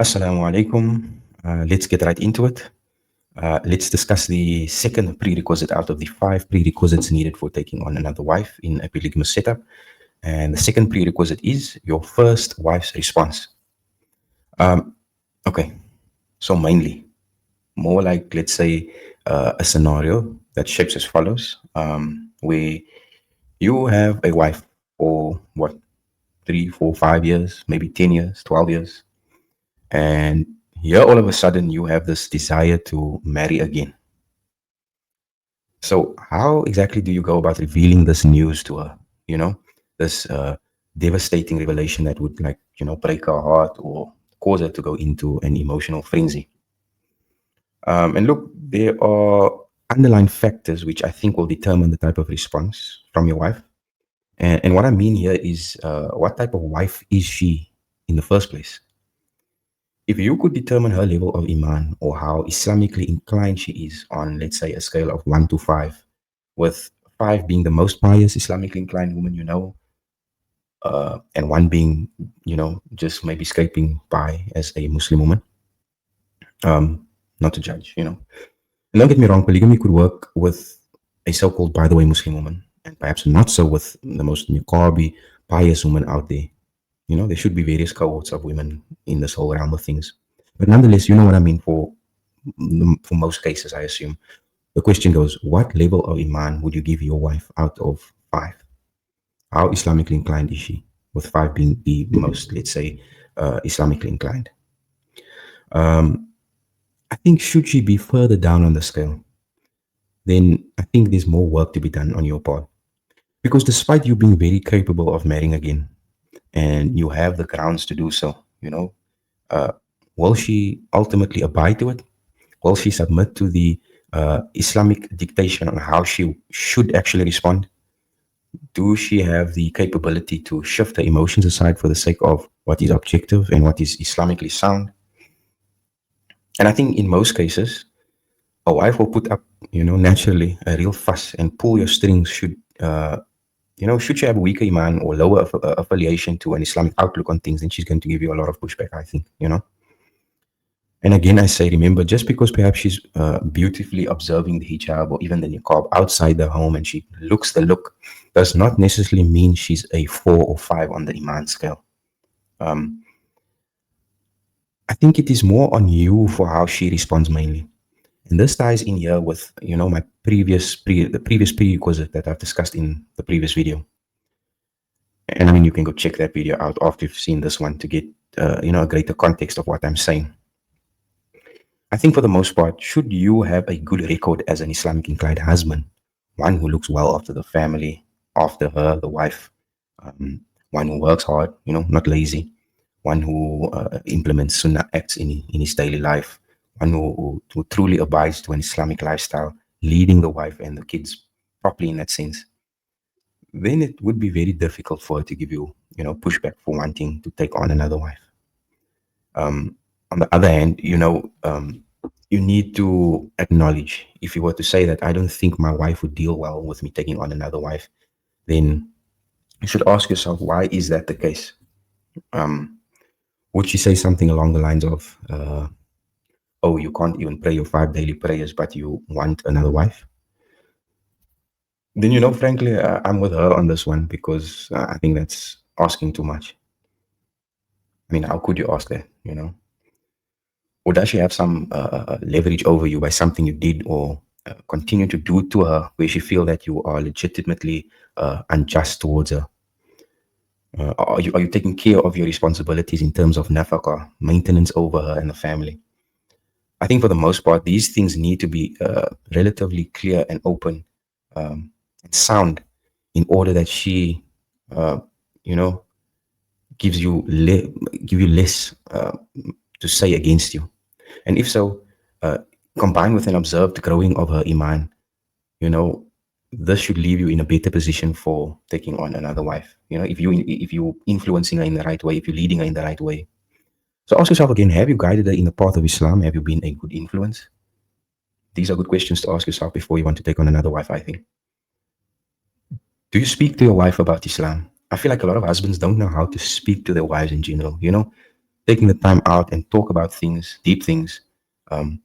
Assalamu alaikum. Let's get right into it. Let's discuss the second prerequisite out of the five prerequisites needed for taking on another wife in a polygamous setup. And the second prerequisite is your first wife's response. Okay, so mainly, more like, let's say, a scenario that shapes as follows, where you have a wife for what, 3, 4, 5 years, maybe 10 years, 12 years. And here, all of a sudden, you have this desire to marry again. So, how exactly do you go about revealing this news to her? You know, this devastating revelation that would, like, break her heart or cause her to go into an emotional frenzy. And look, there are underlying factors which I think will determine the type of response from your wife. And what I mean here is what type of wife is she in the first place? If you could determine her level of iman or how Islamically inclined she is on, let's say, a scale of 1 to 5, with 5 being the most pious Islamically inclined woman you know, and 1 being, just maybe scraping by as a Muslim woman, not to judge. And don't get me wrong, polygamy could work with a so called, by the way, Muslim woman, and perhaps not so with the most niqabi, pious woman out there. There should be various cohorts of women in this whole realm of things. But nonetheless, you know what I mean, for most cases, I assume. The question goes, what level of iman would you give your wife out of 5? How Islamically inclined is she? With 5 being the most, let's say, Islamically inclined. I think should she be further down on the scale, then I think there's more work to be done on your part. Because despite you being very capable of marrying again, and you have the grounds to do so, uh, will she ultimately abide to it? Will she submit to the Islamic dictation on how she should actually respond? Do she have the capability to shift her emotions aside for the sake of what is objective and what is Islamically sound? And I think in most cases, a wife will put up, naturally a real fuss and pull your strings should she have a weaker iman or lower affiliation to an Islamic outlook on things, then she's going to give you a lot of pushback, I think. And again, I say, remember, just because perhaps she's beautifully observing the hijab or even the niqab outside the home and she looks the look, does not necessarily mean she's a 4 or 5 on the iman scale. I think it is more on you for how she responds mainly. And this ties in here with, my the previous prerequisite that I've discussed in the previous video. And I mean, you can go check that video out after you've seen this one to get, a greater context of what I'm saying. I think for the most part, should you have a good record as an Islamic inclined husband, one who looks well after the family, after her, the wife, one who works hard, not lazy, one who implements sunnah acts in his daily life, one who truly abides to an Islamic lifestyle, leading the wife and the kids properly in that sense, then it would be very difficult for her to give you, pushback for wanting to take on another wife. On the other hand, you need to acknowledge, if you were to say that I don't think my wife would deal well with me taking on another wife, then you should ask yourself, why is that the case? Would she say something along the lines of, oh, you can't even pray your 5 daily prayers, but you want another wife? Then, frankly, I'm with her on this one because I think that's asking too much. I mean, how could you ask that? Or does she have some leverage over you by something you did or continue to do to her where she feel that you are legitimately unjust towards her? Are you taking care of your responsibilities in terms of nafaqah, maintenance over her and the family? I think for the most part, these things need to be relatively clear and open and sound in order that she, you know, give you less to say against you. And if so, combined with an observed growing of her iman, you know, this should leave you in a better position for taking on another wife. If you influencing her in the right way, if you're leading her in the right way. So ask yourself again: have you guided her in the path of Islam? Have you been a good influence? These are good questions to ask yourself before you want to take on another wife, I think. Do you speak to your wife about Islam? I feel like a lot of husbands don't know how to speak to their wives in general. taking the time out and talk about things, deep things, um,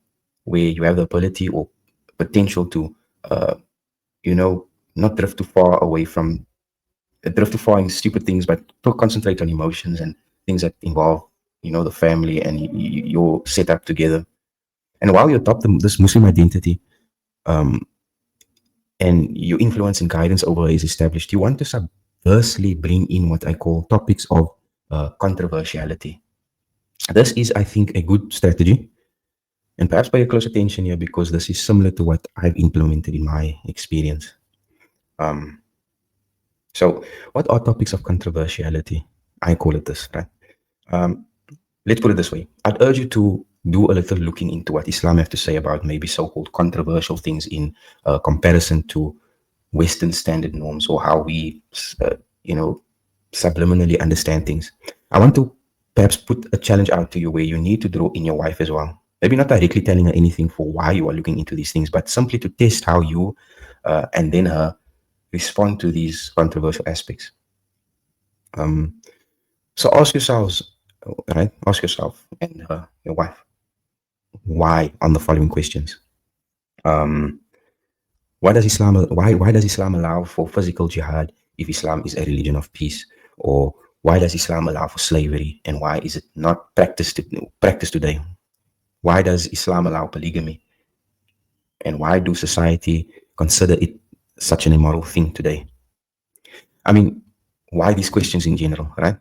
where you have the ability or potential to, uh, you know, not drift too far away from, drift too far in stupid things, but to concentrate on emotions and things that involve, the family and your setup together. And while you adopt this Muslim identity, um, and your influence and guidance over is established, you want to subversely bring in what I call topics of controversiality. This is, I think, a good strategy. And perhaps pay close attention here because this is similar to what I've implemented in my experience. Um, so, what are topics of controversiality? I call it this, right? Um, let's put it this way. I'd urge you to do a little looking into what Islam have to say about maybe so-called controversial things in comparison to Western standard norms or how we, uh, you know, subliminally understand things. I want to perhaps put a challenge out to you where you need to draw in your wife as well. Maybe not directly telling her anything for why you are looking into these things, but simply to test how you and then her respond to these controversial aspects. Um, so ask yourselves, right? Ask yourself and your wife why on the following questions. Um, why does Islam allow for physical jihad if Islam is a religion of peace? Or why does Islam allow for slavery and why is it not practiced today? Why does Islam allow polygamy and why do society consider it such an immoral thing today? I mean, why these questions in general, right?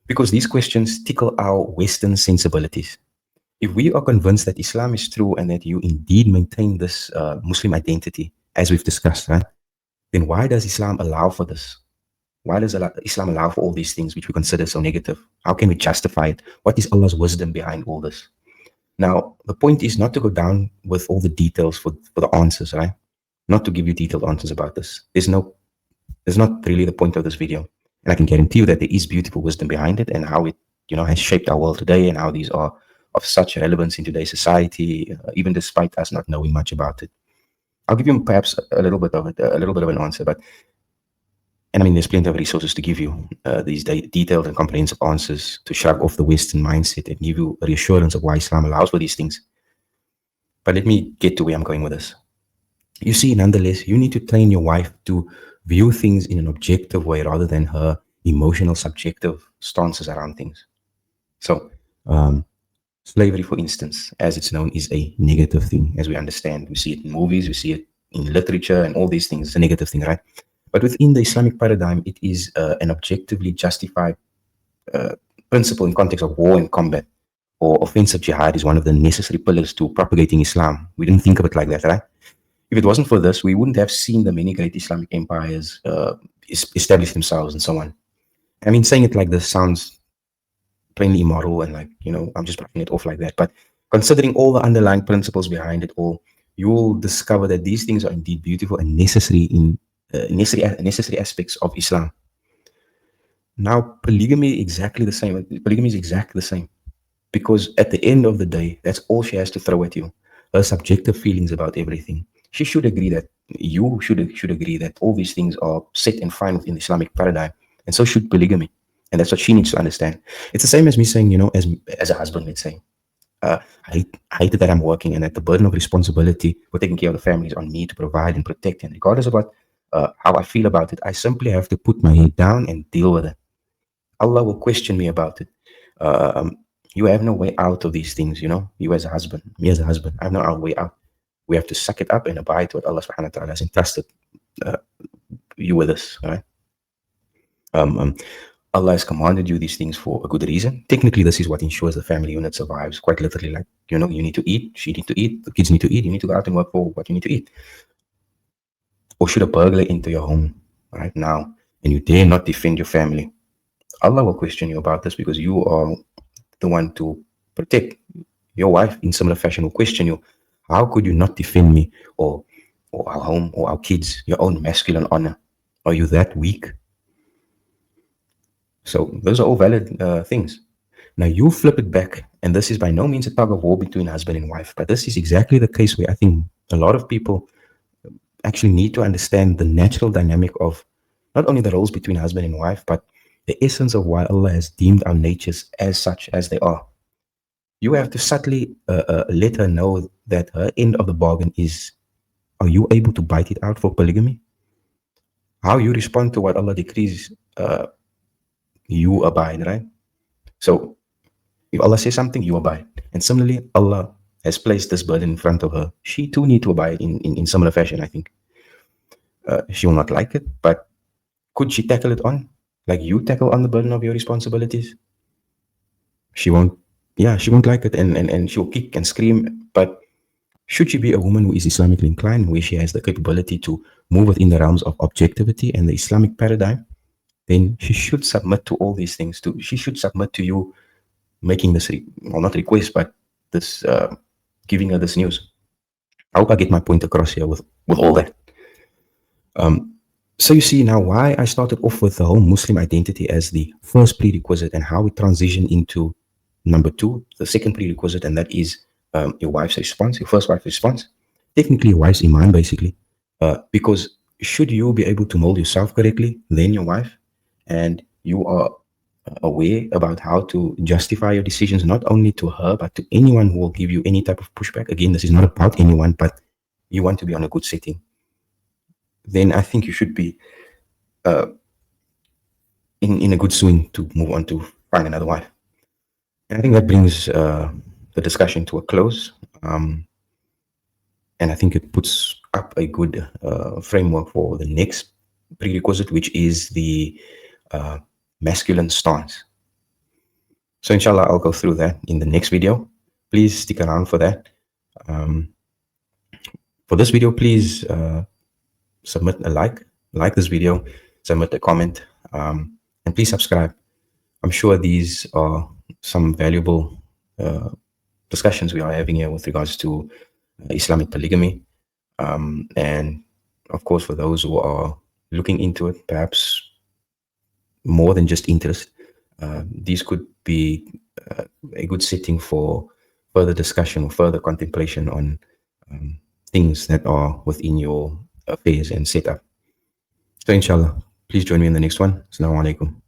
Because these questions tickle our Western sensibilities. If we are convinced that Islam is true and that you indeed maintain this Muslim identity, as we've discussed, right, then why does Islam allow for this? Why does Islam allow for all these things which we consider so negative? How can we justify it? What is Allah's wisdom behind all this? Now, the point is not to go down with all the details for the answers, right? Not to give you detailed answers about this. There's not really the point of this video. And I can guarantee you that there is beautiful wisdom behind it and how it, has shaped our world today and how these are of such relevance in today's society, even despite us not knowing much about it. I'll give you perhaps a little bit of it, a little bit of an answer, but and I mean, there's plenty of resources to give you these detailed and comprehensive answers to shrug off the Western mindset and give you a reassurance of why Islam allows for these things. But let me get to where I'm going with this. You see, nonetheless, you need to train your wife to view things in an objective way rather than her emotional, subjective stances around things. So, slavery, for instance, as it's known, is a negative thing, as we understand. We see it in movies, we see it in literature, and all these things. It's a negative thing, right? But within the Islamic paradigm, it is an objectively justified principle in context of war and combat, or offensive jihad is one of the necessary pillars to propagating Islam. We didn't think of it like that, right? If it wasn't for this, we wouldn't have seen the many great Islamic empires establish themselves and so on. I mean, saying it like this sounds plainly immoral and like, I'm just brushing it off like that. But considering all the underlying principles behind it all, you'll discover that these things are indeed beautiful and necessary in necessary aspects of Islam. Now, polygamy exactly the same. Polygamy is exactly the same because at the end of the day, that's all she has to throw at you. Her subjective feelings about everything. She should agree that you should agree that all these things are set and fine within the Islamic paradigm, and so should polygamy. And that's what she needs to understand. It's the same as me saying, as a husband, let's say, I hate that I'm working and that the burden of responsibility for taking care of the family is on me to provide and protect. And regardless of what how I feel about it, I simply have to put my head down and deal with it. Allah will question me about it. Um, you have no way out of these things, you as a husband, me as a husband, I have no way out. We have to suck it up and abide to what Allah subhanahu wa ta'ala has entrusted uh, you with us. All right. Allah has commanded you these things for a good reason. Technically, this is what ensures the family unit survives. Quite literally, like, you need to eat, she needs to eat, the kids need to eat, you need to go out and work for what you need to eat. Or should a burglar enter your home right now and you dare not defend your family, Allah will question you about this because you are the one to protect. Your wife, in similar fashion, will question you. How could you not defend me or our home or our kids, your own masculine honor? Are you that weak? So those are all valid things. Now you flip it back, and this is by no means a tug of war between husband and wife, but this is exactly the case where I think a lot of people actually need to understand the natural dynamic of not only the roles between husband and wife, but the essence of why Allah has deemed our natures as such as they are. You have to subtly let her know that her end of the bargain is, are you able to bite it out for polygamy? How you respond to what Allah decrees, you abide, right? So if Allah says something, you abide. And similarly, Allah has placed this burden in front of her. She too need to abide in similar fashion, I think. She will not like it, but could she tackle it on? Like you tackle on the burden of your responsibilities? She won't, yeah, she won't like it, and she'll kick and scream. But should she be a woman who is Islamically inclined, where she has the capability to move within the realms of objectivity and the Islamic paradigm, then she should submit to all these things. She should submit to you making this, well, not request, but this, giving her this news. I hope I get my point across here with all that. So you see now why I started off with the whole Muslim identity as the first prerequisite and how we transition into number two, the second prerequisite, and that is your wife's response, your first wife's response. Technically, your wife's iman, basically. Because should you be able to mold yourself correctly, then your wife, and you are aware about how to justify your decisions, not only to her, but to anyone who will give you any type of pushback. Again, this is not about anyone, but you want to be on a good setting. Then I think you should be in a good swing to move on to find another wife. And I think that brings the discussion to a close. And I think it puts up a good framework for the next prerequisite, which is the masculine stance. So inshallah, I'll go through that in the next video. Please stick around for that. For this video, please submit a like this video, submit a comment, and please subscribe. I'm sure these are some valuable discussions we are having here with regards to Islamic polygamy. And of course, for those who are looking into it, perhaps more than just interest, these could be a good setting for further discussion or further contemplation on things that are within your affairs and setup. So inshallah, please join me in the next one. Assalamu alaikum.